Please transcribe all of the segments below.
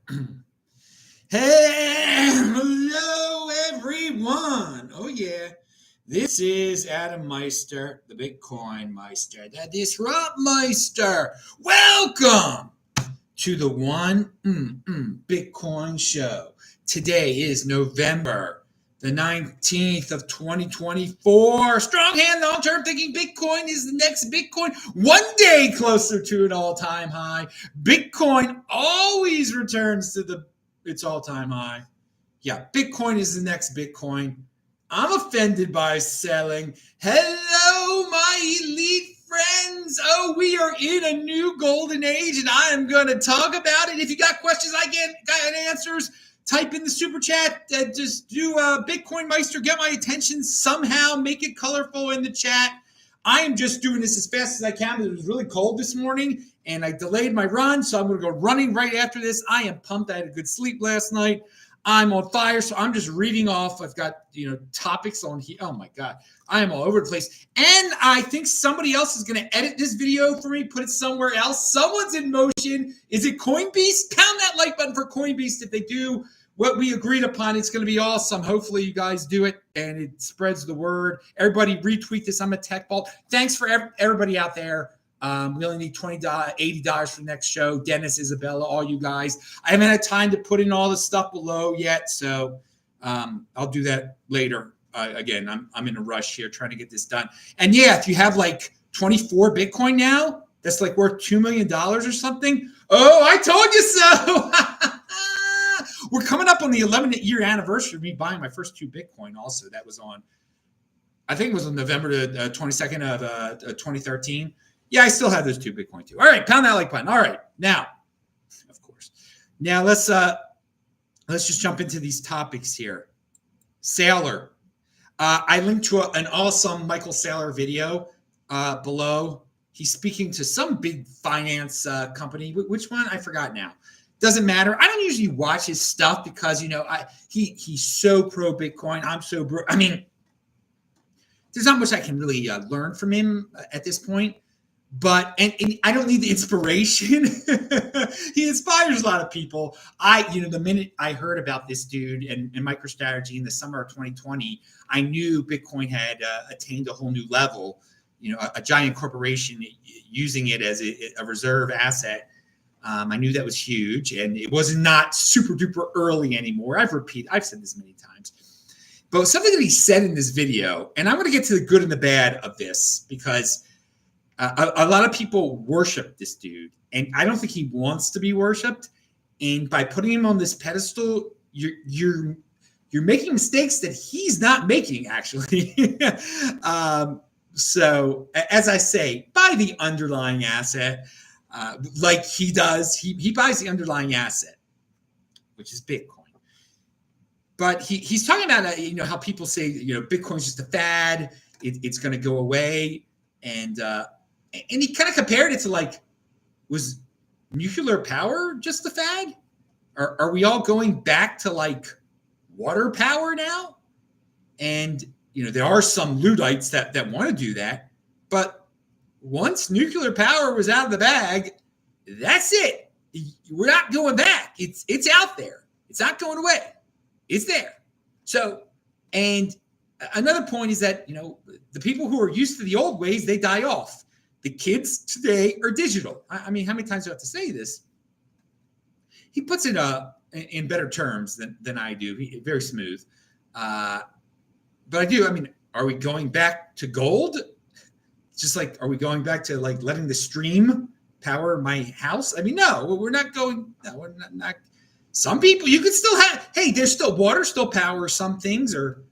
Hey, hello everyone. Oh yeah, this is Adam Meister, the Bitcoin Meister, the Disrupt Meister. Welcome to the Bitcoin Show. Today is November the 19th of 2024. Strong hand, long-term thinking. Bitcoin is the next Bitcoin. One day closer to an all-time high. Bitcoin always returns to its all-time high. Yeah, Bitcoin is the next Bitcoin. I'm offended by selling. Hello, my elite friends. Oh, we are in a new golden age, and I am going to talk about it. If you got questions, I got answers. Type in the super chat. Just do Bitcoin Meister. Get my attention somehow. Make it colorful in the chat. I am just doing this as fast as I can. It was really cold this morning, and I delayed my run, so I'm going to go running right after this. I am pumped. I had a good sleep last night. I'm on fire, so I'm just reading off. I've got, topics on here. Oh, my God. I am all over the place. And I think somebody else is going to edit this video for me, put it somewhere else. Someone's in motion. Is it Coinbeast? Pound that like button for Coinbeast. If they do what we agreed upon, it's going to be awesome. Hopefully you guys do it, and it spreads the word. Everybody retweet this. I'm a tech vault. Thanks for everybody out there. We only need $20, $80 for the next show. Deniz, Izabella, all you guys. I haven't had time to put in all the stuff below yet, so I'll do that later. Again, I'm in a rush here trying to get this done. And yeah, if you have like 24 Bitcoin now, that's like worth $2 million or something. Oh, I told you so. We're coming up on the 11th-year anniversary of me buying my first 2 Bitcoin also. That was on, I think it was on November 22nd of 2013. Yeah, I still have those 2 Bitcoin too. All right, pound that like button. All right, now, of course. Now let's just jump into these topics here. Saylor. I linked to an awesome Michael Saylor video below. He's speaking to some big finance company. Which one? I forgot now. Doesn't matter. I don't usually watch his stuff because, he's so pro Bitcoin. I'm so bro. I mean, there's not much I can really learn from him at this point. But and I don't need the inspiration. He inspires a lot of people. The minute I heard about this dude and MicroStrategy in the summer of 2020, I knew Bitcoin had attained a whole new level. A giant corporation using it as a reserve asset. I knew that was huge, and it was not super duper early anymore. I've said this many times. But something that he said in this video, and I'm going to get to the good and the bad of this because a lot of people worship this dude, and I don't think he wants to be worshipped. And by putting him on this pedestal, you're making mistakes that he's not making, actually. So, as I say, buy the underlying asset, like he does. He buys the underlying asset, which is Bitcoin. But he's talking about how people say Bitcoin's just a fad. It's going to go away, and he kind of compared it to was nuclear power just a fad? Are we all going back to water power now? And there are some Luddites that want to do that, but once nuclear power was out of the bag, that's it. We're not going back. It's out there. It's not going away. It's there. So, and another point is that the people who are used to the old ways, they die off. The kids today are digital. I mean, how many times do I have to say this? He puts it in better terms than I do. Very smooth. But I do. I mean, are we going back to gold? Just are we going back to letting the stream power my house? I mean, no, we're not going. No, we're not. Some people you could still have. Hey, there's still water, still power. Some things, or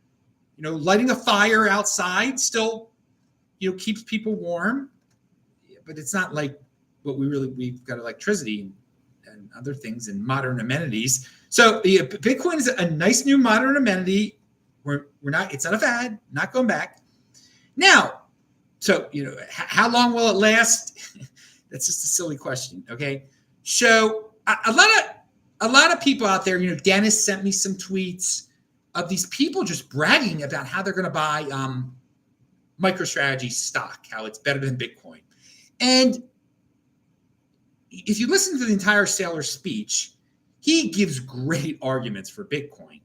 lighting a fire outside still, keeps people warm. But it's not like what we've got electricity and other things and modern amenities. So Bitcoin is a nice new modern amenity. It's not a fad, not going back. Now, so, how long will it last? That's just a silly question. Okay. So a lot of people out there, Deniz sent me some tweets of these people just bragging about how they're going to buy MicroStrategy stock, how it's better than Bitcoin. And if you listen to the entire Saylor speech, he gives great arguments for Bitcoin.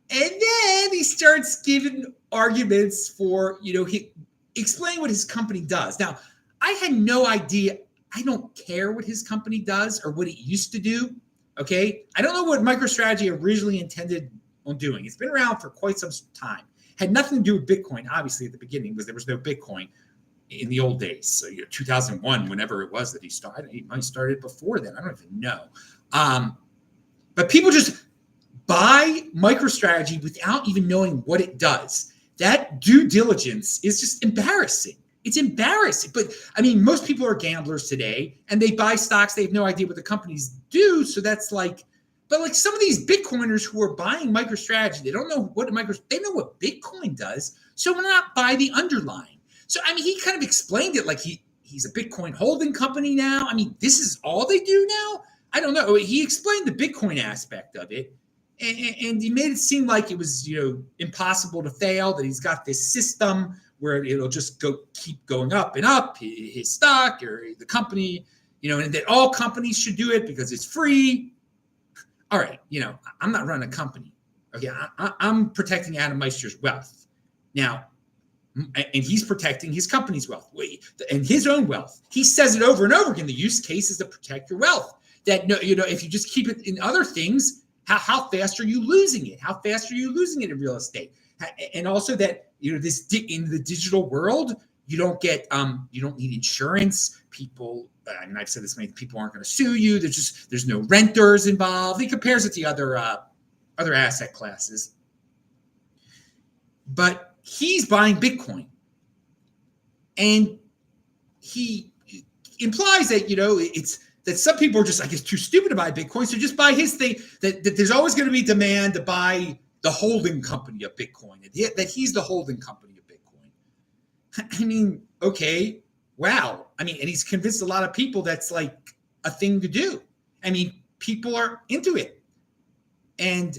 And then he starts giving arguments for, he explain what his company does. Now, I had no idea. I don't care what his company does or what it used to do. Okay. I don't know what MicroStrategy originally intended on doing. It's been around for quite some time. Had nothing to do with Bitcoin, obviously, at the beginning, because there was no Bitcoin in the old days. So, 2001, whenever it was that he started. He might have started before then. I don't even know. But people just buy MicroStrategy without even knowing what it does. That due diligence is just embarrassing. It's embarrassing. But I mean, most people are gamblers today and they buy stocks. They have no idea what the companies do. So that's like, but like some of these Bitcoiners who are buying MicroStrategy, they don't know what they know what Bitcoin does. So why not buy the underlying? So, I mean, he kind of explained it like he's a Bitcoin holding company now. I mean, this is all they do now. I don't know. He explained the Bitcoin aspect of it. And he made it seem like it was, impossible to fail, that he's got this system where it'll just keep going up and up, his stock or the company, and that all companies should do it because it's free. All right, I'm not running a company. Okay, I'm protecting Adam Meister's wealth. Now, and he's protecting his company's wealth and his own wealth. He says it over and over again. The use case is to protect your wealth. That, if you just keep it in other things, how fast are you losing it? How fast are you losing it in real estate? And also that, this in the digital world, you don't need insurance. People, and I've said this many, people aren't going to sue you. There's no renters involved. He compares it to other asset classes. But he's buying Bitcoin. And he implies that, it's that some people are just, I guess, too stupid to buy Bitcoin. So just buy his thing, that there's always going to be demand to buy the holding company of Bitcoin, that he's the holding company of Bitcoin. I mean, okay, wow. I mean, and he's convinced a lot of people that's like a thing to do. I mean, people are into it. And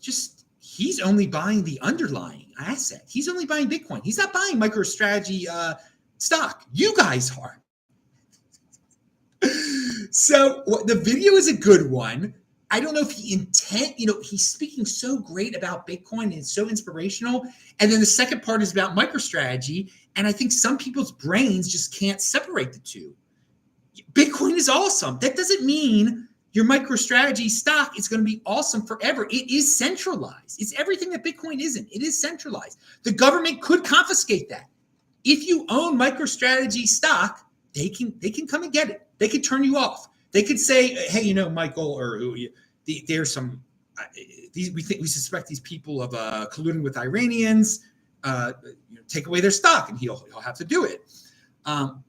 just, he's only buying the underlying asset. He's only buying Bitcoin. He's not buying MicroStrategy stock. You guys are. So the video is a good one. I don't know if he's speaking so great about Bitcoin and it's so inspirational. And then the second part is about MicroStrategy. And I think some people's brains just can't separate the two. Bitcoin is awesome. That doesn't mean your MicroStrategy stock is going to be awesome forever. It is centralized. It's everything that Bitcoin isn't. It is centralized. The government could confiscate that. If you own MicroStrategy stock, they can come and get it. They could turn you off. They could say, hey, Michael, or there's some, we suspect these people of colluding with Iranians, take away their stock, and he'll have to do it.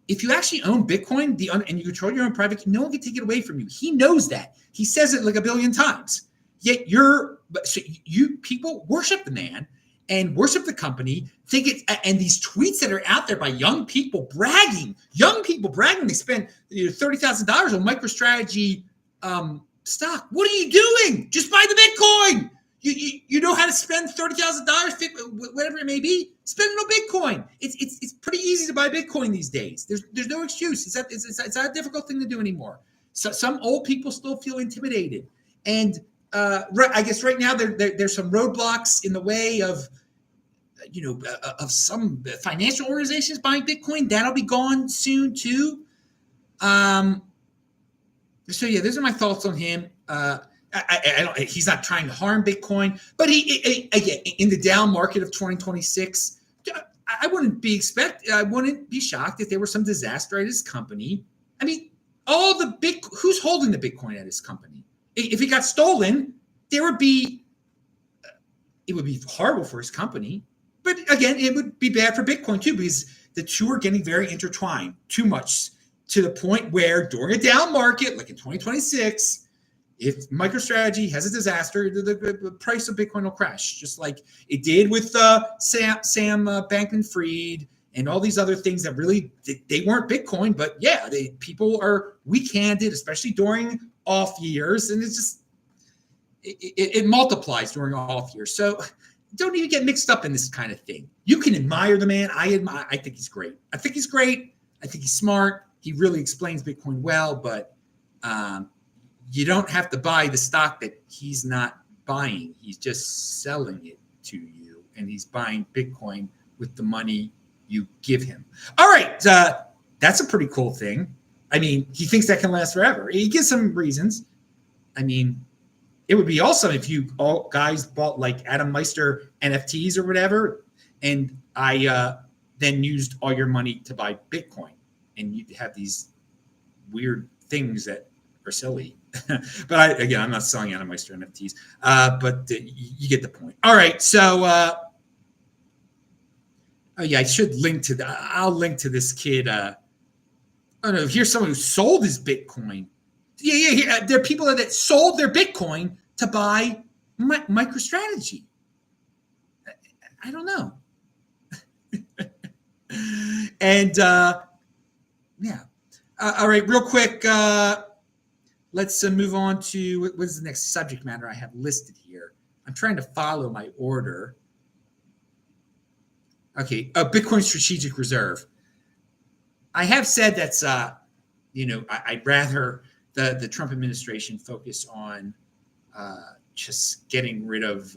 If you actually own Bitcoin, and you control your own private key, no one can take it away from you. He knows that. He says it like a billion times. Yet you people worship the man and worship the company, and these tweets that are out there by young people bragging, they spent $30,000 on MicroStrategy stock. What are you doing? Just buy the Bitcoin. You know how to spend $30,000, whatever it may be. Spend it on Bitcoin. It's pretty easy to buy Bitcoin these days. There's no excuse. It's not a difficult thing to do anymore. So some old people still feel intimidated, and I guess right now there's some roadblocks in the way of some financial organizations buying Bitcoin. That'll be gone soon too. So yeah, those are my thoughts on him. He's not trying to harm Bitcoin, but he again, in the down market of 2026, I wouldn't be shocked if there was some disaster at his company. I mean, who's holding the Bitcoin at his company? If it got stolen, it would be horrible for his company. But again, it would be bad for Bitcoin too, because the two are getting very intertwined, too much, to the point where during a down market, like in 2026, if MicroStrategy has a disaster, the price of Bitcoin will crash, just like it did with Sam Bankman-Fried and all these other things that really, they weren't Bitcoin, but yeah, people are weak-handed, especially during off years, and it's just, it multiplies during off years. So don't even get mixed up in this kind of thing. You can admire the man. I think he's great. I think he's great. I think he's smart. He really explains Bitcoin well, but you don't have to buy the stock that he's not buying. He's just selling it to you, and he's buying Bitcoin with the money you give him. All right, that's a pretty cool thing. I mean, he thinks that can last forever. He gives some reasons. I mean, it would be awesome if you all guys bought like Adam Meister NFTs or whatever, and I then used all your money to buy Bitcoin, and you'd have these weird things that are silly. But I'm not selling Adam Meister NFTs, but you get the point. All right, so oh yeah, I should link to that. I'll link to this kid. Oh no, here's someone who sold his Bitcoin. Yeah. There are people that sold their Bitcoin to buy MicroStrategy. I don't know. And yeah. All right, real quick. Let's move on to what is the next subject matter I have listed here. I'm trying to follow my order. Okay, Bitcoin Strategic Reserve. I have said that's, I'd rather the Trump administration focus on just getting rid of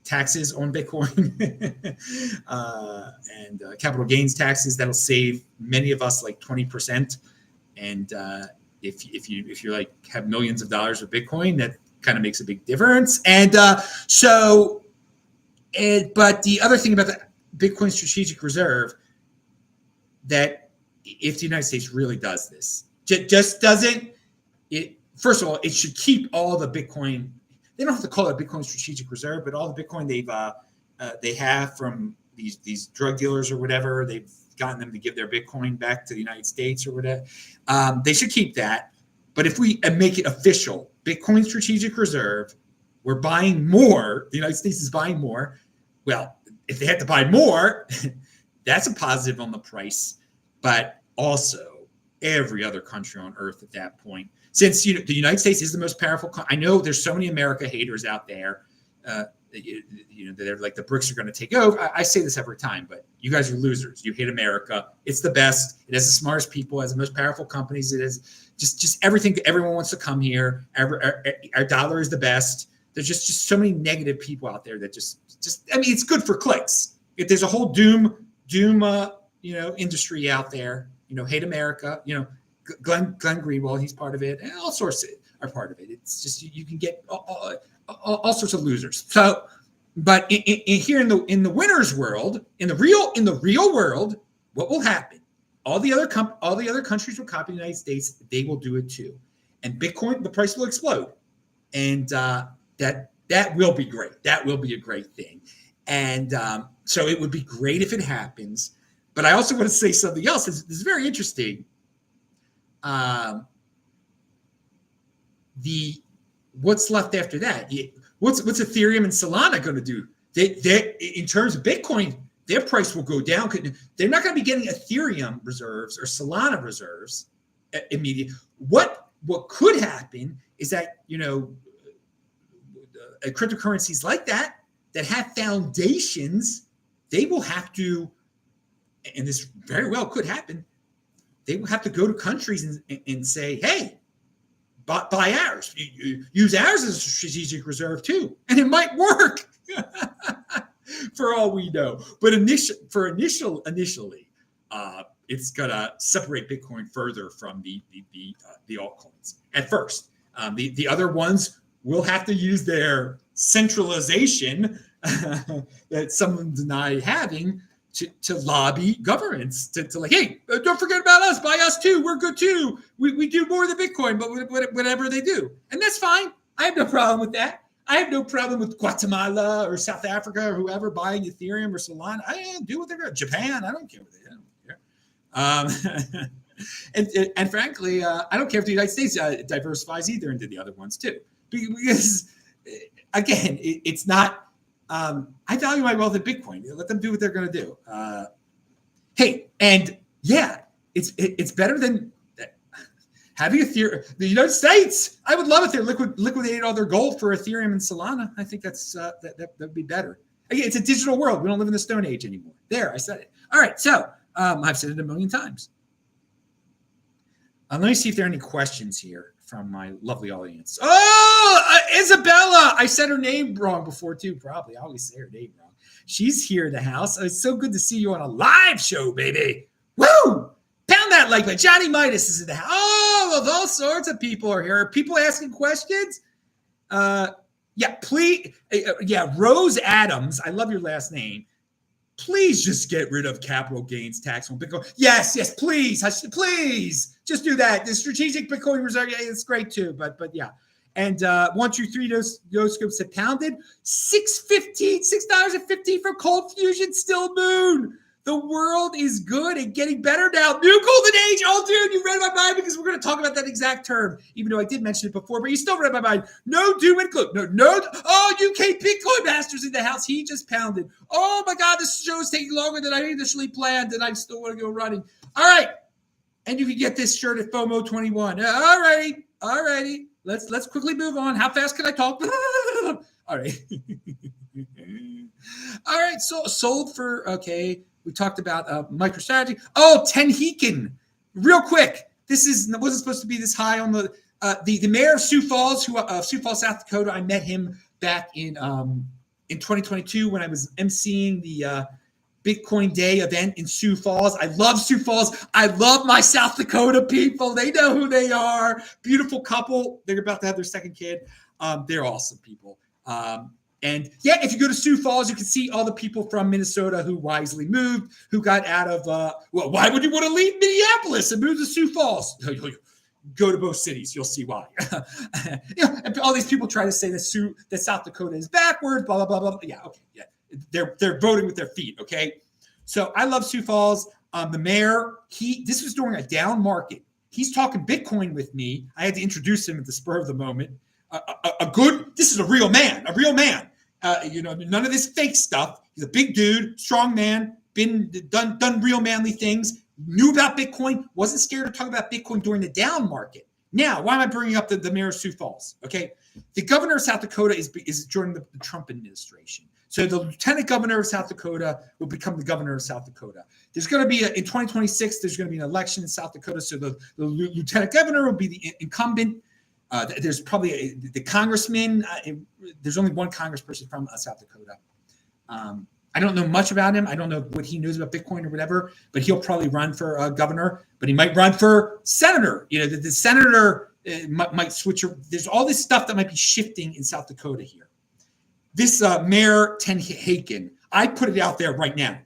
taxes on Bitcoin and capital gains taxes. That'll save many of us like 20%. And if you like have millions of dollars of Bitcoin, that kind of makes a big difference. And but the other thing about the Bitcoin Strategic Reserve, that if the United States really does this, just doesn't it. First of all, it should keep all the Bitcoin. They don't have to call it a Bitcoin Strategic Reserve, but all the Bitcoin they have from these drug dealers or whatever, they've gotten them to give their Bitcoin back to the United States or whatever. They should keep that. But if we make it official, Bitcoin Strategic Reserve, we're buying more. The United States is buying more. Well, if they have to buy more, that's a positive on the price. But also every other country on earth at that point, since the United States is the most powerful. I know there's so many America haters out there. They're like the BRICS are going to take over. I say this every time, but you guys are losers. You hate America. It's the best. It has the smartest people. It has the most powerful companies. It is just everything. Everyone wants to come here. Our dollar is the best. There's just so many negative people out there that just I mean, it's good for clicks. If there's a whole doom industry out there, hate America. Glenn Greenwald, he's part of it, and all sorts are part of it. It's just you can get all sorts of losers. So, but here in the winner's world, in the real world, what will happen? All the other countries will copy the United States. They will do it too, and Bitcoin, the price will explode, and that will be great. That will be a great thing, and so it would be great if it happens. But I also want to say something else. This is very interesting. What's left after that? What's Ethereum and Solana going to do? They in terms of Bitcoin, their price will go down. They're not going to be getting Ethereum reserves or Solana reserves immediately. What could happen is that cryptocurrencies like that have foundations, they will have to, and this very well could happen, they will have to go to countries and say, hey, buy ours. Use ours as a strategic reserve too. And it might work for all we know. But initially, it's going to separate Bitcoin further from the altcoins at first. The other ones will have to use their centralization that some of them deny having to lobby governments to like, hey, don't forget about us. Buy us too. We're good too. We do more than Bitcoin, but whatever they do. And that's fine. I have no problem with that. I have no problem with Guatemala or South Africa or whoever buying Ethereum or Solana. I do what they're going. Japan, I don't care what they do. And frankly, I don't care if the United States diversifies either into the other ones too. Because, again, it's not... I value my wealth in Bitcoin. Let them do what they're going to do. Hey, and yeah, it's better than having Ethereum. The United States, I would love if they liquidated all their gold for Ethereum and Solana. I think that'd be better. Again, it's a digital world. We don't live in the Stone Age anymore. There, I said it. All right, so I've said it a million times. Let me see if there are any questions here from my lovely audience. Oh, Izabella. I said her name wrong before, too, probably. I always say her name wrong. She's here in the house. It's so good to see you on a live show, baby. Woo! Pound that like button. Johnny Midas is in the house. Oh, all sorts of people are here. Are people asking questions? Yeah, please. Yeah, Rose Adams. I love your last name. Please just get rid of capital gains tax on Bitcoin. Yes, please. Please. Just do that. The strategic Bitcoin reserve, it's great too. But yeah. And 1, 2, 3, those scopes have pounded. $6.15 for Cold Fusion Still Moon. The world is good and getting better now. New golden age. Oh, dude, you read my mind because we're going to talk about that exact term, even though I did mention it before, but you still read my mind. No doom and gloom. No. Oh, UK Bitcoin Masters in the house. He just pounded. Oh, my God, this show is taking longer than I initially planned, and I still want to go running. All right. And you can get this shirt at FOMO21. All righty. Let's quickly move on. How fast can I talk? All right. All right. So sold for, okay. We talked about MicroStrategy. Oh, Tenhekin. Real quick. Wasn't supposed to be this high on the mayor of Sioux Falls, Sioux Falls, South Dakota. I met him back in 2022 when I was emceeing the Bitcoin Day event in Sioux Falls. I love Sioux Falls. I love my South Dakota people. They know who they are. Beautiful couple. They're about to have their second kid. They're awesome people. And yeah, if you go to Sioux Falls, you can see all the people from Minnesota who wisely moved, who got out of, why would you want to leave Minneapolis and move to Sioux Falls? Go to both cities. You'll see why. And all these people try to say that South Dakota is backwards, blah, blah, blah, blah. Yeah, okay, yeah. They're voting with their feet, okay? So I love Sioux Falls. The mayor, this was during a down market. He's talking Bitcoin with me. I had to introduce him at the spur of the moment. This is a real man. None of this fake stuff. He's a big dude, strong man, done real manly things, knew about Bitcoin, wasn't scared to talk about Bitcoin during the down market. Now, why am I bringing up the mayor of Sioux Falls? Okay. The governor of South Dakota is joining the Trump administration. So the lieutenant governor of South Dakota will become the governor of South Dakota. There's going to be, in 2026, there's going to be an election in South Dakota. So the lieutenant governor will be the incumbent. There's probably the congressman. There's only one congressperson from South Dakota. I don't know much about him. I don't know what he knows about Bitcoin or whatever, but he'll probably run for governor. But he might run for senator. The senator might switch. There's all this stuff that might be shifting in South Dakota here. This Mayor Tenhekin, I put it out there right now.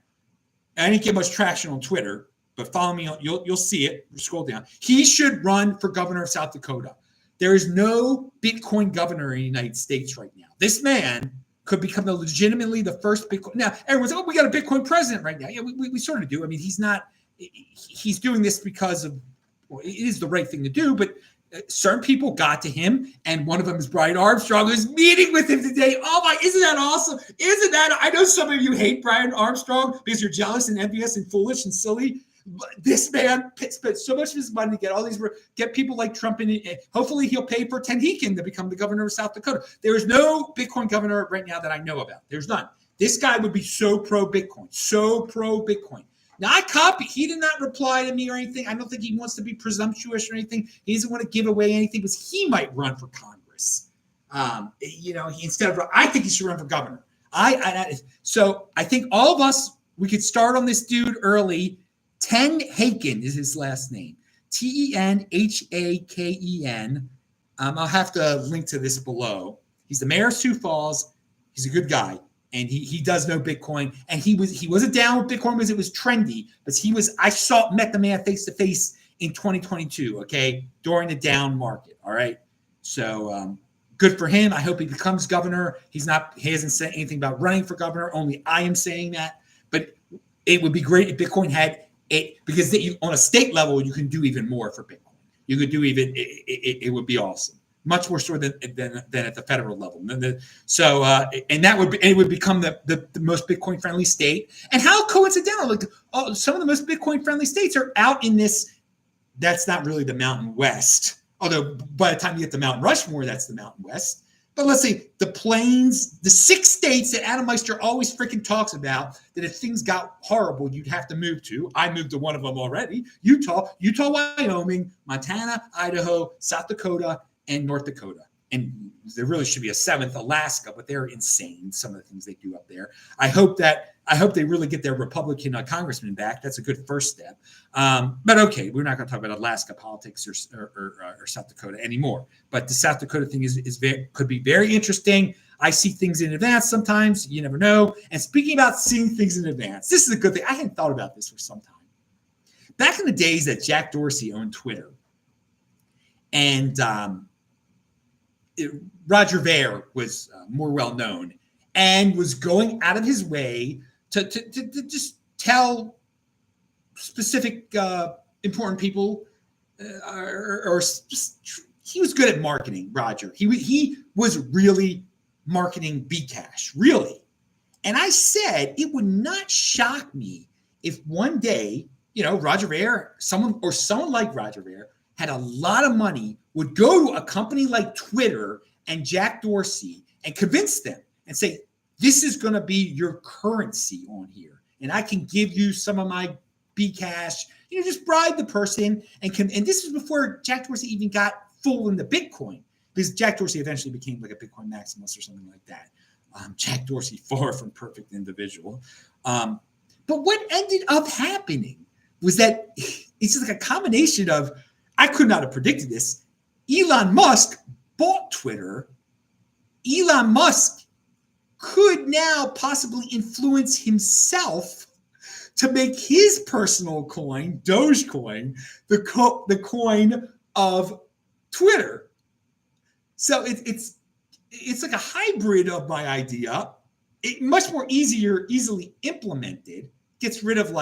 I didn't get much traction on Twitter, but follow me. You'll see it. Scroll down. He should run for governor of South Dakota. There is no Bitcoin governor in the United States right now. This man could become legitimately the first Bitcoin. Now, everyone's like, we got a Bitcoin president right now. Yeah, we sort of do. I mean, he's doing this because of, it is the right thing to do, but certain people got to him, and one of them is Brian Armstrong, who's meeting with him today. Oh my, isn't that awesome? I know some of you hate Brian Armstrong because you're jealous and envious and foolish and silly. This man spent so much of his money to get people like Trump in it. Hopefully he'll pay for Tenhekin to become the governor of South Dakota. There is no Bitcoin governor right now that I know about. There's none. This guy would be so pro-Bitcoin. Now, he did not reply to me or anything. I don't think he wants to be presumptuous or anything. He doesn't want to give away anything because he might run for Congress. I think he should run for governor. So I think all of us, we could start on this dude early. Tenhekin is his last name. Tenhaken. I'll have to link to this below. He's the mayor of Sioux Falls. He's a good guy, and he does know Bitcoin. And he wasn't down with Bitcoin because it was trendy, but I met the man face to face in 2022. Okay, during the down market. All right, so good for him. I hope he becomes governor. He hasn't said anything about running for governor. Only I am saying that. But it would be great if Bitcoin had. Because on a state level, you can do even more for Bitcoin. You could do it would be awesome. Much more so than at the federal level. It would become the most Bitcoin friendly state. And how coincidental, some of the most Bitcoin friendly states are out in this. That's not really the Mountain West. Although by the time you get to Mount Rushmore, that's the Mountain West. But let's see, the plains, the 6 states that Adam Meister always freaking talks about, that if things got horrible, you'd have to move to. I moved to one of them already. Utah, Wyoming, Montana, Idaho, South Dakota, and North Dakota. And there really should be a 7th, Alaska, but they're insane, some of the things they do up there. I hope they really get their Republican congressman back. That's a good first step. But okay, we're not going to talk about Alaska politics or South Dakota anymore. But the South Dakota thing could be very interesting. I see things in advance sometimes. You never know. And speaking about seeing things in advance, this is a good thing. I hadn't thought about this for some time. Back in the days that Jack Dorsey owned Twitter, and Roger Ver was more well known and was going out of his way to just tell specific important people, or just, he was good at marketing. Roger, he was really marketing Bcash, really. And I said it would not shock me if one day, Roger Ver, someone like Roger Ver had a lot of money, would go to a company like Twitter and Jack Dorsey and convince them and say, this is going to be your currency on here. And I can give you some of my Bcash, just bribe the person. And this was before Jack Dorsey even got full into Bitcoin, because Jack Dorsey eventually became like a Bitcoin maximalist or something like that. Jack Dorsey, far from perfect individual. But what ended up happening was that it's just like a combination of, I could not have predicted this. Elon Musk bought Twitter. Elon Musk could now possibly influence himself to make his personal coin, Dogecoin, the coin of Twitter. So it's like a hybrid of my idea. Much more easily implemented. Gets rid of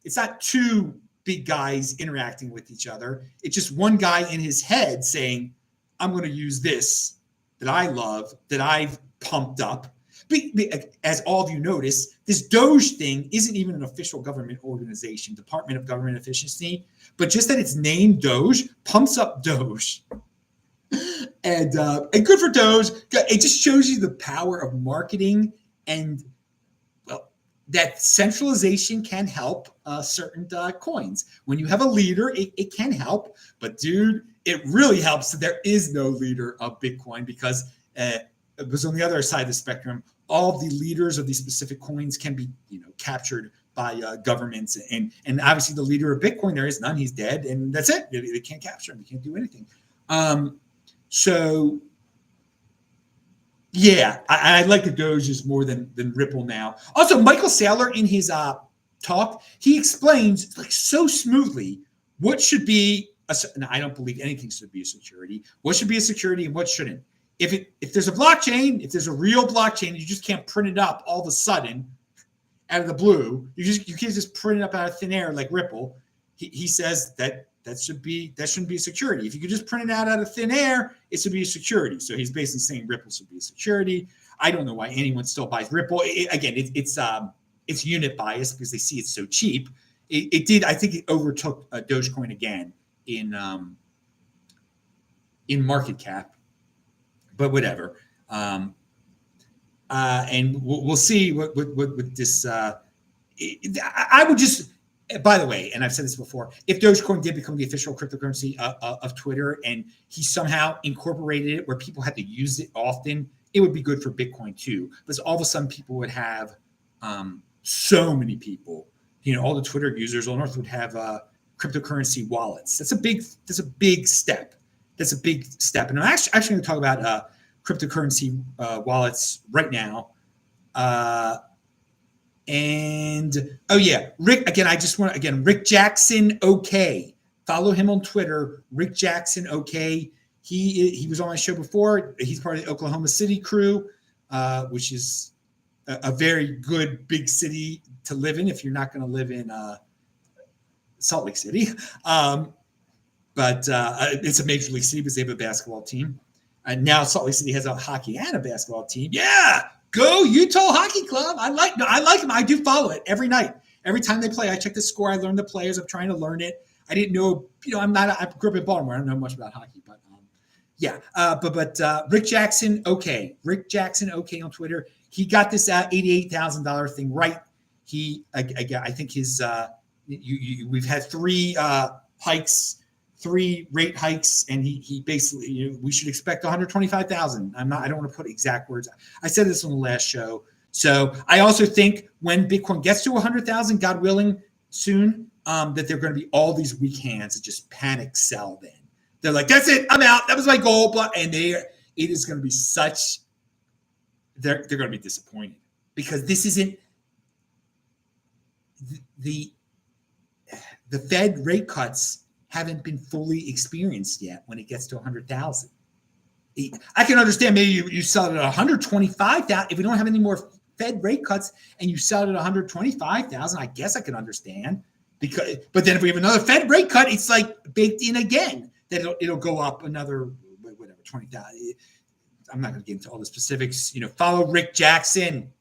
it's not two big guys interacting with each other. It's just one guy in his head saying, I'm going to use this that I love, that I've pumped up. As all of you notice, this Doge thing isn't even an official government organization, Department of Government Efficiency, but just that it's named Doge pumps up Doge. And good for Doge. It just shows you the power of marketing, and that centralization can help certain coins. When you have a leader, it can help. But dude, it really helps that there is no leader of Bitcoin, because it was on the other side of the spectrum. All of the leaders of these specific coins can be, captured by governments, and obviously the leader of Bitcoin, there is none. He's dead, and that's it. They can't capture him. They can't do anything. So yeah, I like the Doges more than Ripple now. Also, Michael Saylor, in his talk, he explains so smoothly what should be and I don't believe anything should be a security. What should be a security and what shouldn't? If there's a blockchain, if there's a real blockchain, you just can't print it up all of a sudden out of the blue. You can't just print it up out of thin air like Ripple. He says that shouldn't be a security. If you could just print it out of thin air, it should be a security. So he's basically saying Ripple should be a security. I don't know why anyone still buys Ripple. It's unit bias because they see it's so cheap. I think it overtook Dogecoin again in market cap, but whatever. And we'll see what this. I would just. By the way, and I've said this before, if Dogecoin did become the official cryptocurrency of Twitter, and he somehow incorporated it where people had to use it often, it would be good for Bitcoin too. Because all of a sudden people would have so many people, all the Twitter users on Earth would have cryptocurrency wallets. That's a big step. And I'm actually going to talk about cryptocurrency wallets right now. Rick Jackson, okay. Follow him on Twitter, Rick Jackson, okay. He was on my show before. He's part of the Oklahoma City crew, which is a very good big city to live in if you're not going to live in Salt Lake City. But it's a major league city because they have a basketball team. And now Salt Lake City has a hockey and a basketball team. Yeah. Go Utah Hockey Club. I like them. I do follow it every night. Every time they play, I check the score. I learn the players. I'm trying to learn it. I didn't know, I grew up in Baltimore. I don't know much about hockey, but Yeah, but Rick Jackson, okay. Rick Jackson, okay, on Twitter. He got this $88,000 thing right. I think his we've had three hikes, three rate hikes, and he basically we should expect 125,000. I don't want to put exact words. I said this on the last show. So I also think when Bitcoin gets to 100,000, God willing, soon, that there are going to be all these weak hands that just panic sell. Then they're like, "That's it, I'm out. That was my goal." And it is going to be such. They're going to be disappointed because this isn't the Fed rate cuts haven't been fully experienced yet. When it gets to 100,000, I can understand maybe you sell it at 125,000 if we don't have any more Fed rate cuts and you sell it at 125,000. I guess I can understand but then if we have another Fed rate cut, it's like baked in again that it'll go up another whatever 20,000. I'm not going to get into all the specifics. Follow Rick Jackson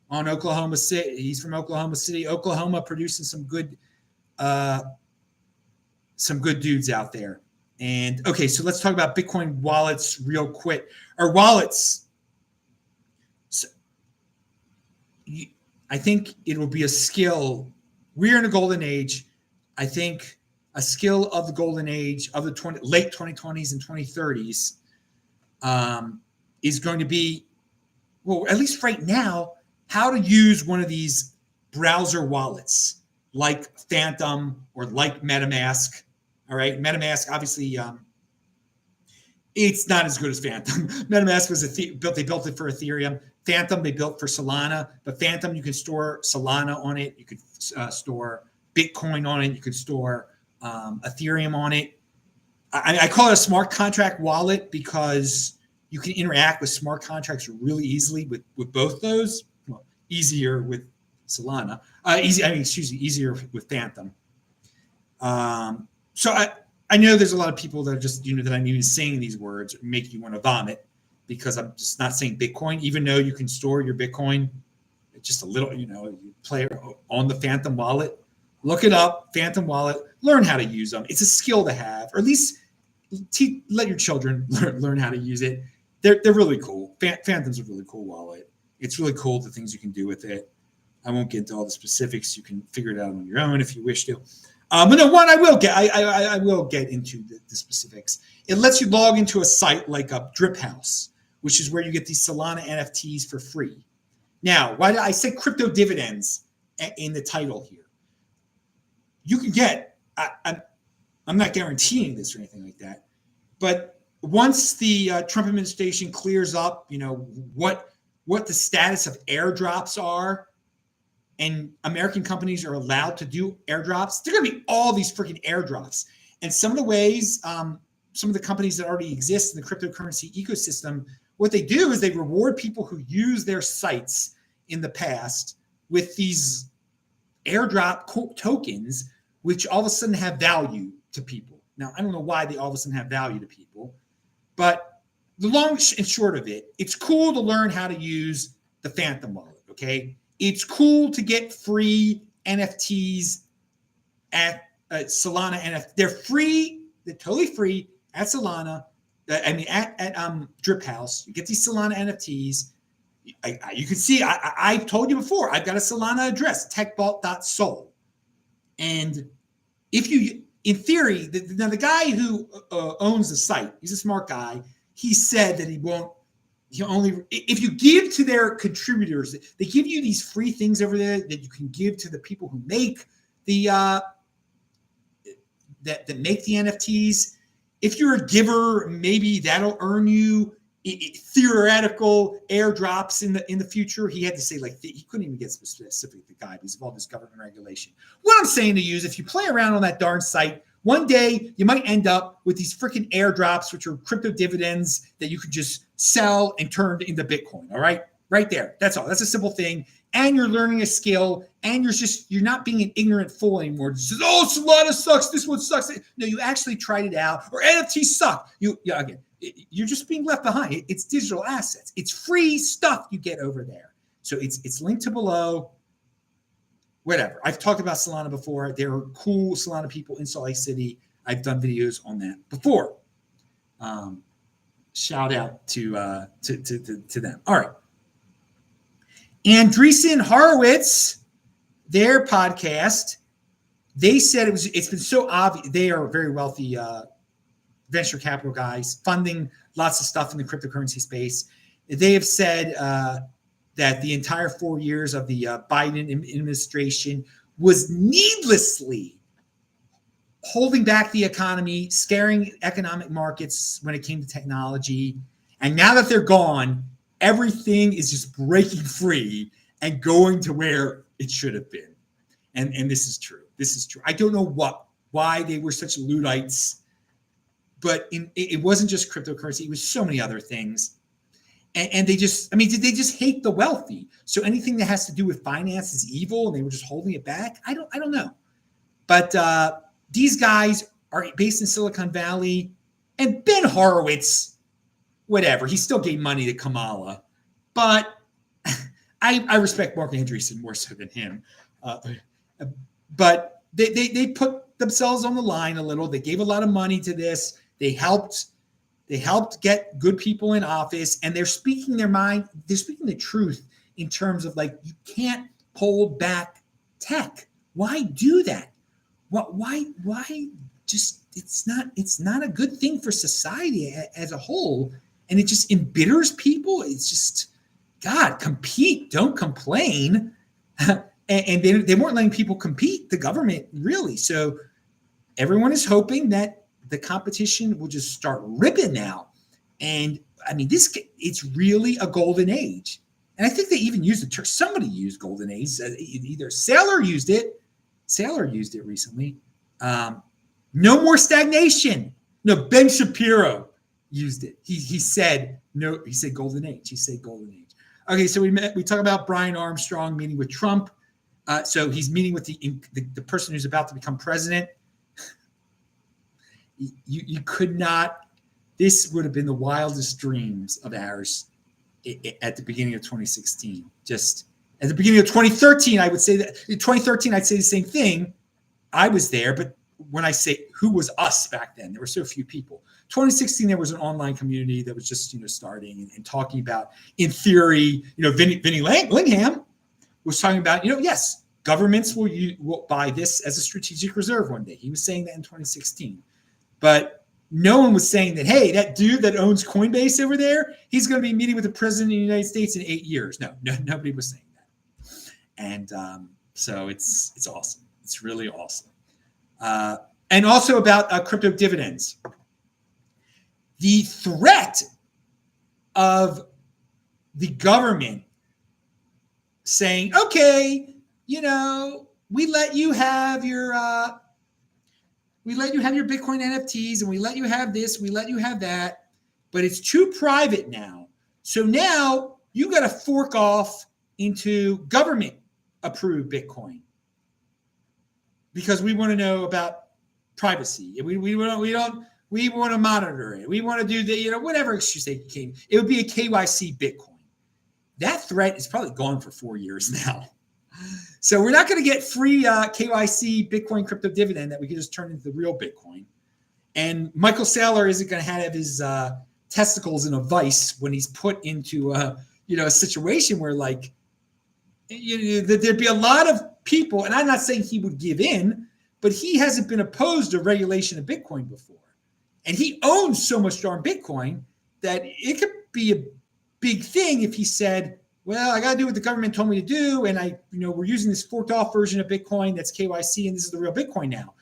on Oklahoma City. He's from Oklahoma City, Oklahoma, producing some good dudes out there. And okay, so let's talk about Bitcoin wallets real quick. Our wallets. So, I think it will be a skill. We're in a golden age. I think a skill of the golden age of the late 2020s and 2030s is going to be, well, at least right now, how to use one of these browser wallets like Phantom or like MetaMask. All right, MetaMask obviously it's not as good as Phantom. MetaMask was they built it for Ethereum. Phantom they built for Solana, but Phantom you can store Solana on it. You could store Bitcoin on it. You could store Ethereum on it. I call it a smart contract wallet because you can interact with smart contracts really easily with both those. Well, easier with Solana. Easier with Phantom. So I know there's a lot of people that are just, that I'm even saying these words make you want to vomit because I'm just not saying Bitcoin, even though you can store your Bitcoin just a little, you play on the Phantom wallet, look it up, Phantom wallet, learn how to use them. It's a skill to have, or at least let your children learn how to use it. They're really cool. Phantom's a really cool wallet. It's really cool the things you can do with it. I won't get into all the specifics. You can figure it out on your own if you wish to. But no, one I will get into the specifics. It lets you log into a site like a Drip House, which is where you get these Solana NFTs for free. Now, why did I say crypto dividends in the title here? You can get. I'm not guaranteeing this or anything like that, but once the Trump administration clears up, what the status of airdrops are. And American companies are allowed to do airdrops. There are going to be all these freaking airdrops. And some of the ways, some of the companies that already exist in the cryptocurrency ecosystem, what they do is they reward people who use their sites in the past with these airdrop tokens, which all of a sudden have value to people. Now, I don't know why they all of a sudden have value to people, but the long and short of it, it's cool to learn how to use the Phantom wallet, okay? It's cool to get free NFTs at Solana NFT. They're free. They're totally free at Solana. At Drip House. You get these Solana NFTs. You can see, I've told you before, I've got a Solana address, techvault.sol. And if you, in theory, now the guy who owns the site, he's a smart guy. He said that if you give to their contributors, they give you these free things over there that you can give to the people who make the that make the NFTs. If you're a giver, maybe that'll earn you theoretical airdrops in the future. He had to say he couldn't even get specific the guy because of all this government regulation. What I'm saying to you is if you play around on that darn site, one day you might end up with these freaking airdrops, which are crypto dividends that you could just sell and turn into Bitcoin. All right, right there. That's all. That's a simple thing. And you're learning a skill, and you're not being an ignorant fool anymore. Just says, oh, Solana sucks. This one sucks. No, you actually tried it out. Or NFTs suck. You're just being left behind. It's digital assets. It's free stuff you get over there. So it's linked to below. Whatever. I've talked about Solana before. There are cool Solana people in Salt Lake City. I've done videos on that before. shout out to them. All right. Andreessen Horowitz, their podcast, they said it's been so obvious. They are very wealthy venture capital guys funding lots of stuff in the cryptocurrency space. They have said that the entire 4 years of the Biden administration was needlessly holding back the economy, scaring economic markets when it came to technology. And now that they're gone, everything is just breaking free and going to where it should have been. And this is true. This is true. I don't know why they were such Luddites, but it wasn't just cryptocurrency. It was so many other things. And they just, did they just hate the wealthy? So anything that has to do with finance is evil and they were just holding it back? I don't know. But these guys are based in Silicon Valley, and Ben Horowitz, whatever, he still gave money to Kamala. But I respect Mark Andreessen more so than him. But they put themselves on the line a little. They gave a lot of money to this. They helped get good people in office, and they're speaking their mind. They're speaking the truth in terms of, like, you can't hold back tech. Why do that? Why just, it's not a good thing for society as a whole. And it just embitters people. It's just, God, compete, don't complain. And they weren't letting people compete, the government, really. So everyone is hoping that the competition will just start ripping now. And it's really a golden age. And I think they even used the term, somebody used golden age. Either Saylor used it recently. No more stagnation. No, Ben Shapiro used it. He said golden age. He said golden age. Okay, so we talk about Brian Armstrong meeting with Trump. So he's meeting with the person who's about to become president. You could not. This would have been the wildest dreams of ours at the beginning of 2016. Just at the beginning of 2013, I would say that in 2013, I'd say the same thing. I was there, but when I say who was us back then, there were so few people. 2016, there was an online community that was just starting and talking about, in theory, Vinny Lingham was talking about, yes, governments will buy this as a strategic reserve one day. He was saying that in 2016. But no one was saying that, hey, that dude that owns Coinbase over there, he's going to be meeting with the president of the United States in 8 years. No, nobody was saying that. And so it's awesome. It's really awesome. And also about crypto dividends. The threat of the government saying, okay, we let you have your Bitcoin NFTs, and we let you have this, we let you have that, but it's too private now. So now you got to fork off into government approved Bitcoin because we want to know about privacy. We want to monitor it. We want to do the, whatever excuse they came. It would be a KYC Bitcoin. That threat is probably gone for 4 years now. So we're not going to get free KYC Bitcoin crypto dividend that we can just turn into the real Bitcoin. And Michael Saylor isn't going to have his testicles in a vice when he's put into a situation where, like, there'd be a lot of people, and I'm not saying he would give in, but he hasn't been opposed to regulation of Bitcoin before. And he owns so much darn Bitcoin that it could be a big thing if he said, well, I got to do what the government told me to do, and we're using this forked off version of Bitcoin that's KYC, and this is the real Bitcoin now.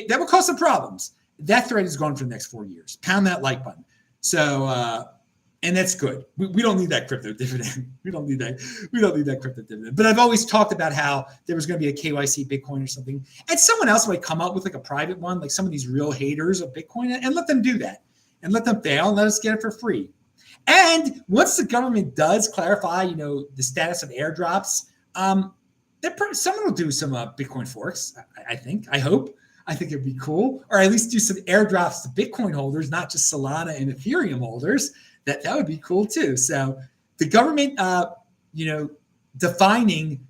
That would cause some problems. That threat is gone for the next 4 years. Pound that like button. So, and that's good. We don't need that crypto dividend. We don't need that crypto dividend. But I've always talked about how there was going to be a KYC Bitcoin or something, and someone else might come up with like a private one, like some of these real haters of Bitcoin, and let them do that, and let them fail, and let us get it for free. And once the government does clarify, the status of airdrops, someone will do some Bitcoin forks. I hope. I think it'd be cool, or at least do some airdrops to Bitcoin holders, not just Solana and Ethereum holders. That would be cool too. So the government, defining,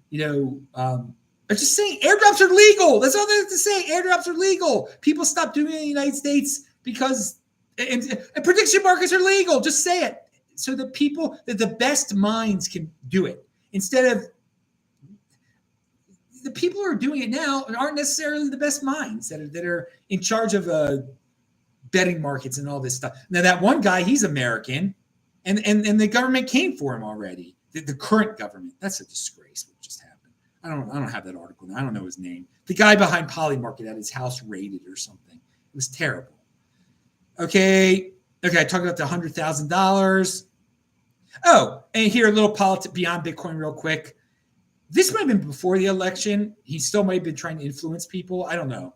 are just saying airdrops are legal. That's all they have to say. Airdrops are legal. People stop doing it in the United States because And prediction markets are legal. Just say it. So the people, that the best minds can do it. Instead of the people who are doing it now aren't necessarily the best minds that are in charge of betting markets and all this stuff. Now that one guy, he's American, and the government came for him already. The current government. That's a disgrace what just happened. I don't have that article now. I don't know his name. The guy behind Polymarket had his house raided or something. It was terrible. Okay, I talked about the $100,000. Oh, and here a little politics beyond Bitcoin real quick. This might have been before the election. He still might have been trying to influence people. I don't know.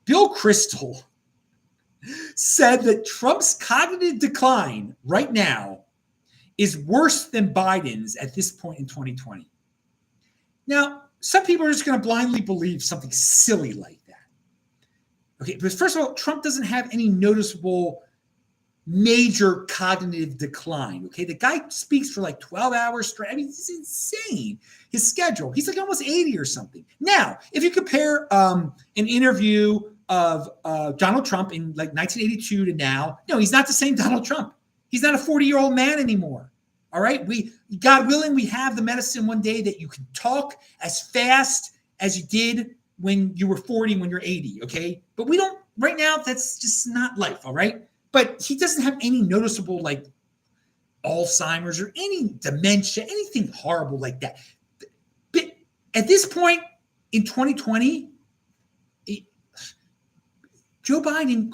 Bill Kristol said that Trump's cognitive decline right now is worse than Biden's at this point in 2020. Now, some people are just going to blindly believe something silly like that. Okay, but first of all, Trump doesn't have any noticeable major cognitive decline. Okay, the guy speaks for like 12 hours straight. I mean, it's insane. His schedule. He's like almost 80 or something. Now, if you compare an interview of Donald Trump in like 1982 to now, no, he's not the same Donald Trump. He's not a 40-year-old man anymore. All right, God willing, we have the medicine one day that you can talk as fast as you did when you were 40, when you're 80. Okay, but we don't right now. That's just not life. All right. But he doesn't have any noticeable like Alzheimer's or any dementia, anything horrible like that. But at this point in 2020, Joe Biden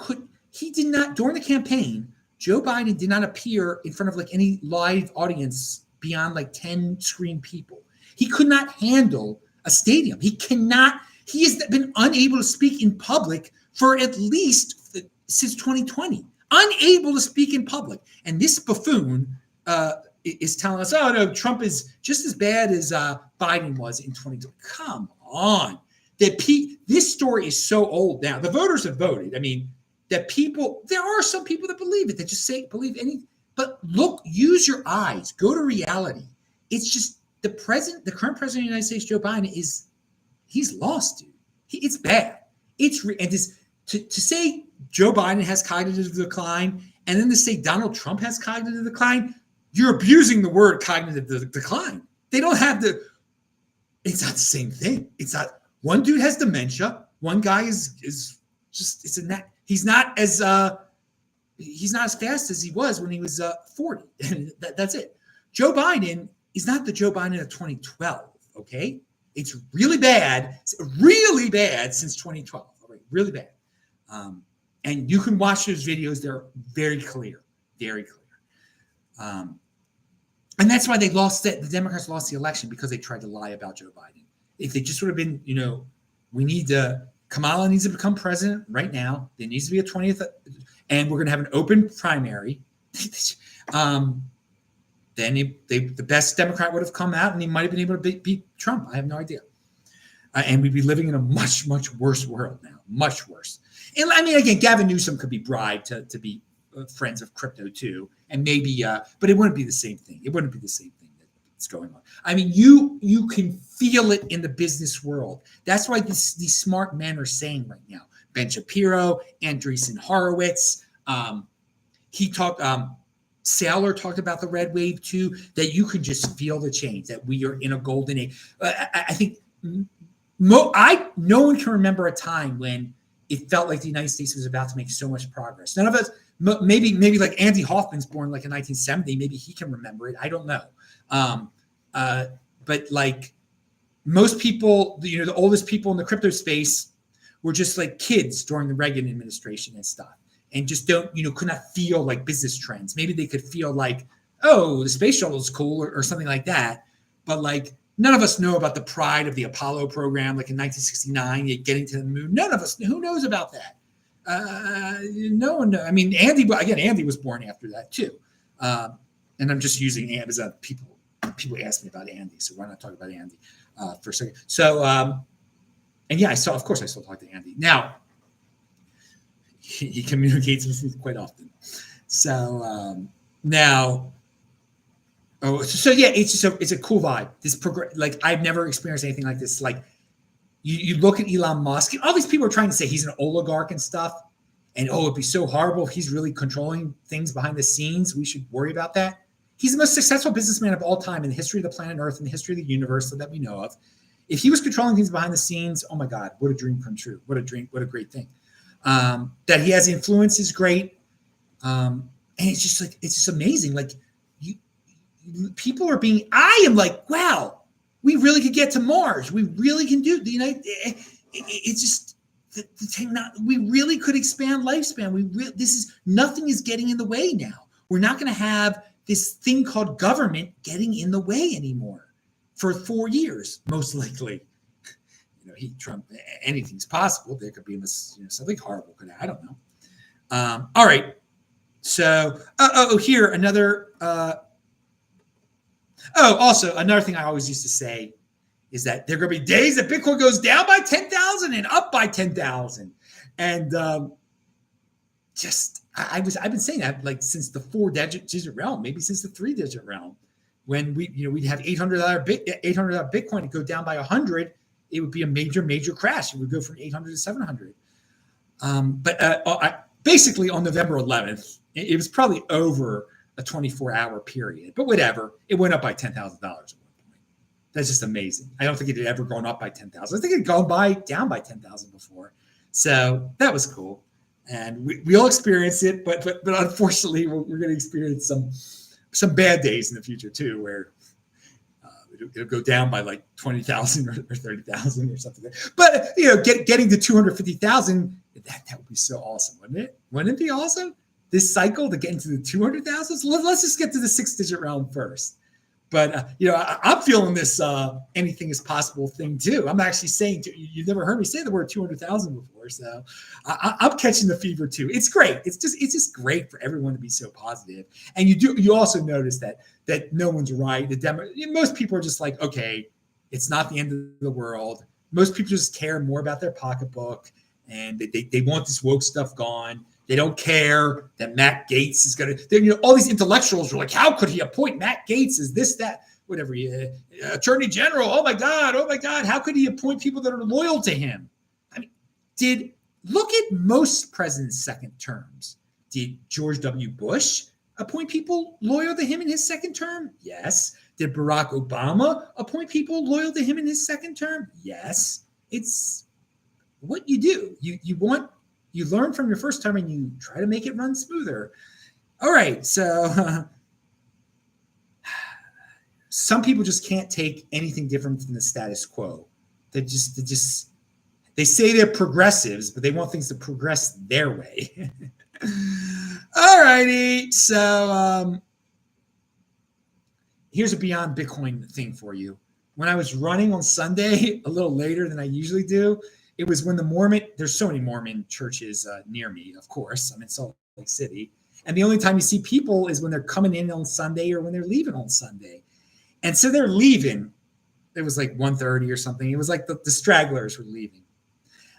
did not, during the campaign, Joe Biden did not appear in front of like any live audience beyond like 10 screen people. He could not handle a stadium. He has been unable to speak in public for at least since 2020. Unable to speak in public. And this buffoon is telling us, oh, no, Trump is just as bad as Biden was in 2020. Come on. This story is so old now. The voters have voted. I mean, there are some people that believe it, that just believe anything. But look, use your eyes. Go to reality. It's just the current president of the United States, Joe Biden, he's lost, dude. It's bad. To say Joe Biden has cognitive decline and then to say Donald Trump has cognitive decline, you're abusing the word cognitive decline. They don't have it's not the same thing. It's not, one dude has dementia. One guy is just, he's not as fast as he was when he was 40. That's it. Joe Biden is not the Joe Biden of 2012. Okay. It's really bad since 2012. All right. Really bad. And you can watch those videos. They're very clear, very clear. And that's why the Democrats lost the election, because they tried to lie about Joe Biden. If they just would have been, Kamala needs to become president right now. There needs to be a 20th, and we're going to have an open primary. Then the best Democrat would have come out, and he might have been able to beat Trump. I have no idea. And we'd be living in a much, much worse world now, much worse. And I mean, again, Gavin Newsom could be bribed to be friends of crypto too, and maybe, but it wouldn't be the same thing. It wouldn't be the same thing that's going on. I mean, you can feel it in the business world. That's why these smart men are saying right now. Ben Shapiro, Andreessen Horowitz, Saylor talked about the red wave too. That you can just feel the change. That we are in a golden age. I think no one can remember a time when it felt like the United States was about to make so much progress. None of us, maybe like Andy Hoffman's born like in 1970. Maybe he can remember it. I don't know. But like most people, the oldest people in the crypto space were just like kids during the Reagan administration and stuff, and just could not feel like business trends. Maybe they could feel like, oh, the space shuttle is cool or something like that. But like, none of us know about the pride of the Apollo program, like in 1969, getting to the moon. None of us. Who knows about that? No one knows. I mean, Andy was born after that too. And I'm just using Andy as people ask me about Andy, so why not talk about Andy for a second? So, and yeah, I still talk to Andy. Now, he communicates with me quite often. So now. Oh, so yeah, it's a cool vibe. Like I've never experienced anything like this. Like you look at Elon Musk, and all these people are trying to say he's an oligarch and stuff, And it'd be so horrible if he's really controlling things behind the scenes. We should worry about that. He's the most successful businessman of all time in the history of the planet Earth and the history of the universe that we know of. If he was controlling things behind the scenes, oh my God, what a dream come true. What a great thing. That he has influence is great. And it's just amazing. Like people are I am like, wow, we really could get to Mars. We really can do, it's just, we really could expand lifespan. Nothing is getting in the way now. We're not going to have this thing called government getting in the way anymore for 4 years, most likely. Trump, anything's possible. There could be something horrible could happen. I don't know. All right. So, here another. Also another thing I always used to say is that there are going to be days that Bitcoin goes down by 10,000 and up by 10,000, and I've been saying that like since the 4-digit realm, maybe since the 3-digit realm, when we'd have $800 Bitcoin to go down by 100. It would be a major crash. It would go from 800 to 700. Basically on November 11th, it was probably over a 24-hour period, but whatever. It went up by $10,000 at one point. That's just amazing. I don't think it had ever gone up by 10,000. I think it had gone down by 10,000 before. So that was cool. And we all experienced it, but unfortunately, we're going to experience some bad days in the future too, where it'll go down by like 20,000 or 30,000 or something. But getting to 250,000, that would be so awesome, wouldn't it? Wouldn't it be awesome? This cycle to get into the 200,000. So let's just get to the 6-digit realm first. But I'm feeling this anything is possible thing too. I'm actually saying you've never heard me say the word 200,000 before, so I'm catching the fever too. It's great. It's just great for everyone to be so positive. And you also notice that no one's right. Most people are just like, okay, it's not the end of the world. Most people just care more about their pocketbook, and they want this woke stuff gone. They don't care that Matt Gaetz is going to, all these intellectuals are like, how could he appoint Matt Gaetz as this, that, whatever, Attorney General? Oh my God. How could he appoint people that are loyal to him? I mean, look at most presidents' second terms. Did George W. Bush appoint people loyal to him in his second term? Yes. Did Barack Obama appoint people loyal to him in his second term? Yes. It's what you do. You learn from your first term and you try to make it run smoother. All right. So some people just can't take anything different than the status quo. They say they're progressives, but they want things to progress their way. All righty. So here's a Beyond Bitcoin thing for you. When I was running on Sunday, a little later than I usually do, it was when there's so many Mormon churches near me, of course. I'm in Salt Lake City. And the only time you see people is when they're coming in on Sunday or when they're leaving on Sunday. And so they're leaving. It was like 1:30 or something. It was like the stragglers were leaving.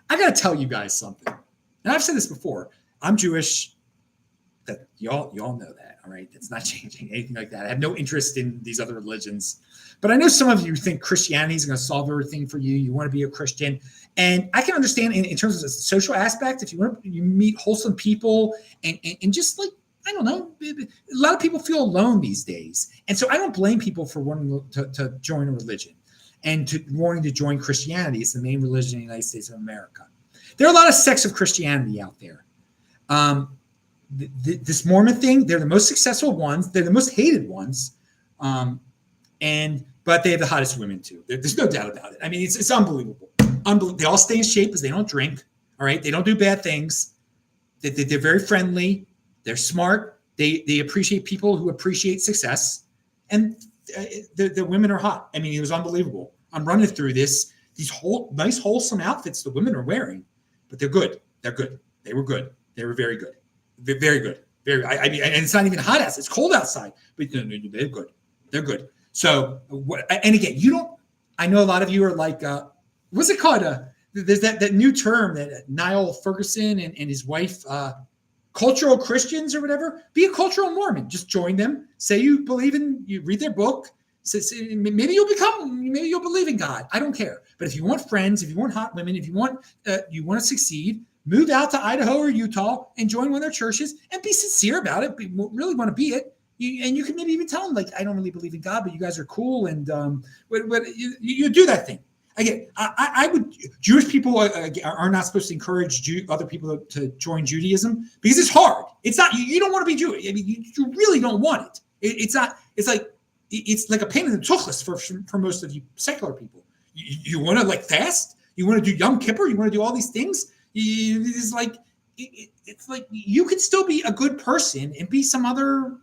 I got to tell you guys something. And I've said this before. I'm Jewish. That y'all know that, all right? That's not changing, anything like that. I have no interest in these other religions. But I know some of you think Christianity is going to solve everything for you. You want to be a Christian. And I can understand in terms of the social aspect, if you meet wholesome people and just like, I don't know, a lot of people feel alone these days. And so I don't blame people for wanting to join a religion and wanting to join Christianity. It's the main religion in the United States of America. There are a lot of sects of Christianity out there. This Mormon thing, they're the most successful ones. They're the most hated ones. But they have the hottest women too. There's no doubt about it. I mean, it's unbelievable. They all stay in shape because they don't drink. All right. They don't do bad things. They're very friendly. They're smart. They appreciate people who appreciate success. And the women are hot. I mean, it was unbelievable. I'm running through these nice, wholesome outfits the women are wearing, but they're good. They're good. They were good. They were very good. They're very good. I mean, and it's not even hot outside. It's cold outside, but they're good. They're good. So, and again, I know a lot of you are like, what's it called? There's that new term that Niall Ferguson and his wife, cultural Christians or whatever. Be a cultural Mormon. Just join them. Say you read their book. Maybe you'll believe in God. I don't care. But if you want friends, if you want hot women, if you want to succeed, move out to Idaho or Utah and join one of their churches and be sincere about it. Really want to be it. And you can maybe even tell them, like, I don't really believe in God, but you guys are cool. And you do that thing. Again, I would. Jewish people are not supposed to encourage other people to join Judaism because it's hard. It's not. You don't want to be Jewish. I mean, you really don't want it. It's not. It's like a pain in the tuchus for most of you secular people. You want to like fast. You want to do Yom Kippur. You want to do all these things. It's like you can still be a good person and be some other.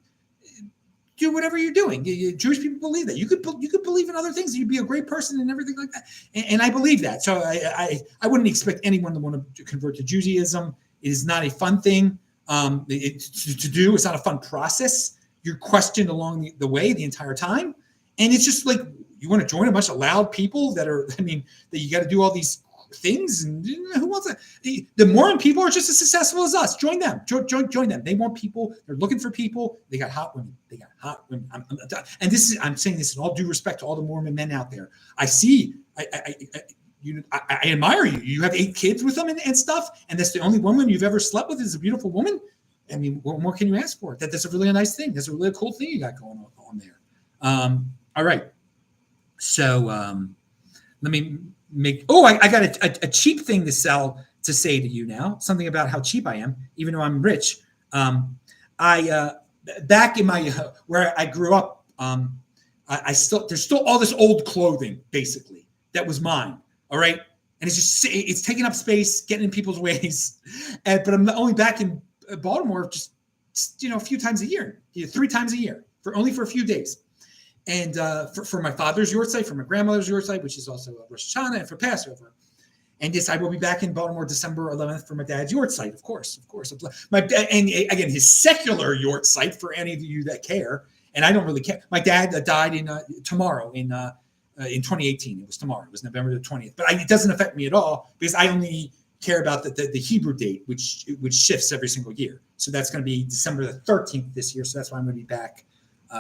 Do whatever you're doing. Jewish people believe that. You could believe in other things. You'd be a great person and everything like that. And I believe that. So I wouldn't expect anyone to want to convert to Judaism. It is not a fun thing to do. It's not a fun process. You're questioned along the way the entire time. And it's just like you want to join a bunch of loud people that you got to do all these things. And who wants to? The Mormon people are just as successful as us. Join them. Join them. They want people. They're looking for people. They got hot women. I'm saying this in all due respect to all the Mormon men out there. I see. I admire you. You have 8 kids with them and stuff, and that's the only woman you've ever slept with is a beautiful woman. I mean, what more can you ask for? That's a really nice thing. That's a really cool thing you got going on there. All right. So let me make. Oh, I got a cheap thing to say to you now. Something about how cheap I am, even though I'm rich. Back in my where I grew up, there's still all this old clothing basically that was mine. All right, and it's taking up space, getting in people's ways. But I'm only back in Baltimore just a few times a year, 3 times a year for a few days. And for my father's yahrzeit, for my grandmother's yahrzeit, which is also Rosh Hashanah, and for Passover. And yes, I will be back in Baltimore December 11th for my dad's yahrzeit, of course. And again, his secular yahrzeit for any of you that care. And I don't really care. My dad died tomorrow in 2018. It was tomorrow. It was November the 20th. But it doesn't affect me at all because I only care about the Hebrew date, which shifts every single year. So that's going to be December the 13th this year. So that's why I'm going to be back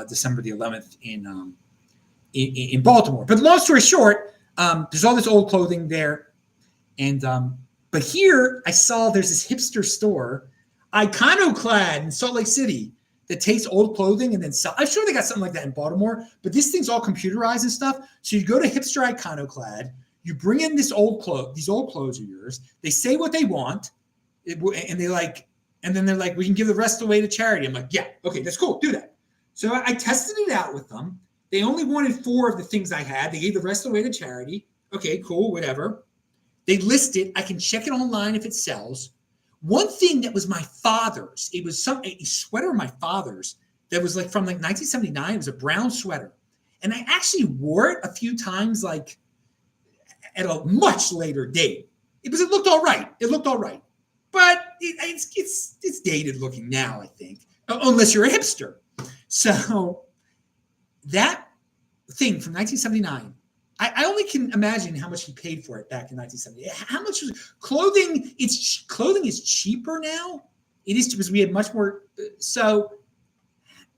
December the 11th in Baltimore. But long story short, there's all this old clothing there. And but here I saw there's this hipster store, Iconoclad in Salt Lake City, that takes old clothing and then sell. I'm sure they got something like that in Baltimore, but this thing's all computerized and stuff. So you go to hipster Iconoclad, you bring in these old clothes of yours. They say what they want, and then they're like, we can give the rest away to charity. I'm like, yeah, okay, that's cool, do that. So I tested it out with them. They only wanted 4 of the things I had. They gave the rest away to charity. Okay, cool, whatever. They list it. I can check it online if it sells. One thing that was my father's, it was a sweater of my father's that was like from 1979. It was a brown sweater. And I actually wore it a few times, like at a much later date. It looked all right. But it's dated looking now, I think, unless you're a hipster. So that thing from 1979, I only can imagine how much he paid for it back in 1970. How much was clothing? Clothing is cheaper now. It is because we had much more.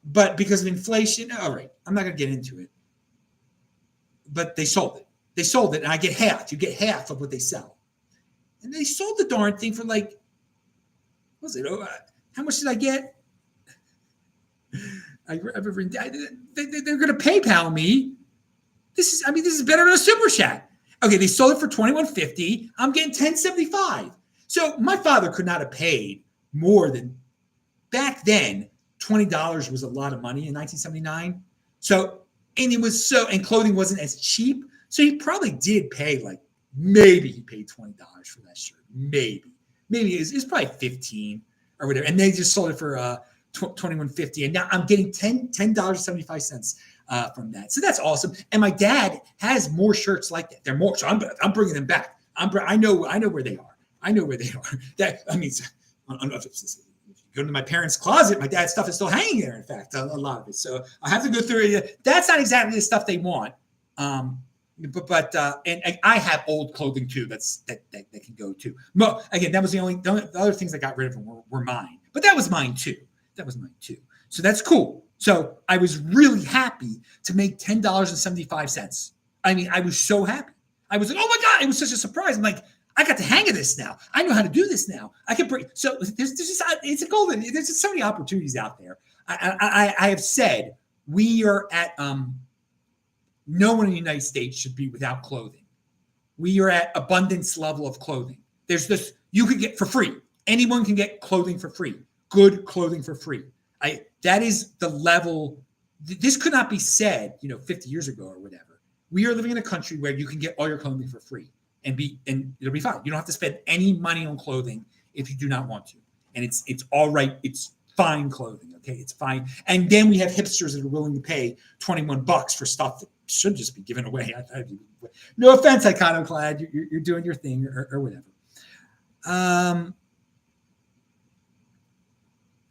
But because of inflation, all right, I'm not going to get into it. But they sold it. And I get half. You get half of what they sell. And they sold the darn thing for like, what was it? How much did I get? They're going to PayPal me. This is better than a super chat. Okay, they sold it for $21.50. I'm getting $10.75. So my father could not have paid more than back then. $20 was a lot of money in 1979. And clothing wasn't as cheap. So he probably did pay maybe he paid $20 for that shirt. Maybe it's probably $15 or whatever. And they just sold it for $21.50. And now I'm getting $10.75 from that. So that's awesome. And my dad has more shirts like that. They're more. So I'm bringing them back. I know where they are. I know where they are. If you go to my parents' closet, my dad's stuff is still hanging there. In fact, a lot of it. So I have to go through it. That's not exactly the stuff they want. But I have old clothing too. That can go too. Again, that was the other things I got rid of were mine. But that was mine too. So that's cool. So I was really happy to make $10.75. I mean, I was so happy. I was like, oh my God, it was such a surprise. I'm like, I got the hang of this now. I know how to do this now. I can bring. So there's just it's a golden. There's just so many opportunities out there. I have said we are at no one in the United States should be without clothing. We are at abundance level of clothing. There's this you could get for free. Anyone can get clothing for free. Good clothing for free. That is the level. This could not be said, 50 years ago or whatever. We are living in a country where you can get all your clothing for free. And it'll be fine. You don't have to spend any money on clothing if you do not want to. And it's all right. It's fine clothing. Okay. It's fine. And then we have hipsters that are willing to pay $21 for stuff that should just be given away. No offense, Iconoclad. You're doing your thing or whatever.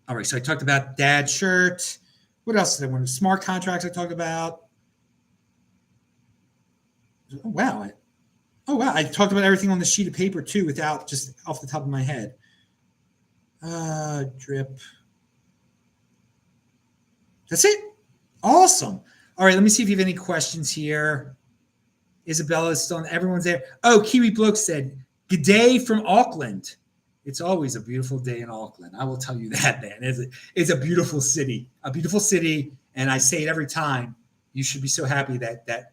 All right. So I talked about dad shirt. What else did I want to smart contracts I talked about? Oh, wow. I talked about everything on the sheet of paper too, without just off the top of my head. Drip. That's it. Awesome. All right, let me see if you have any questions here. Izabella is still, everyone's there. Oh, Kiwi Bloke said, "Good day from Auckland." It's always a beautiful day in Auckland. I will tell you that, man. It's a beautiful city, and I say it every time. You should be so happy that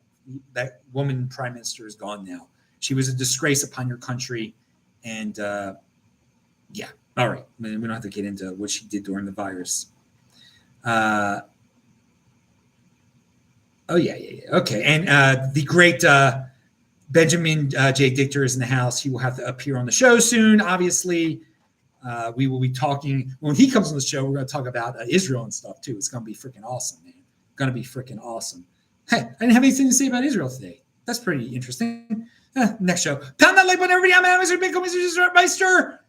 woman prime minister is gone now. She was a disgrace upon your country. And yeah, all right. We don't have to get into what she did during the virus. Oh, yeah. Okay. And the great Benjamin J. Dichter is in the house. He will have to appear on the show soon, obviously. We will be talking, when he comes on the show, we're going to talk about Israel and stuff, too. It's going to be freaking awesome, man. Going to be freaking awesome. Hey, I didn't have anything to say about Israel today. That's pretty interesting. Next show. Pound that like button, everybody. I'm Mr. Bitcoin, Mr. Meister.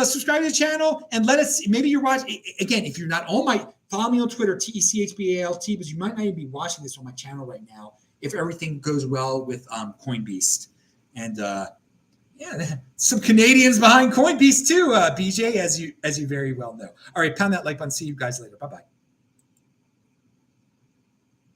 Subscribe to the channel and let us see. Maybe you're watching. Again, if you're not on follow me on Twitter, TECHBALT, because you might not even be watching this on my channel right now if everything goes well with CoinBeast. And yeah, some Canadians behind CoinBeast too, BJ, as you very well know. All right, pound that like button. See you guys later. Bye-bye.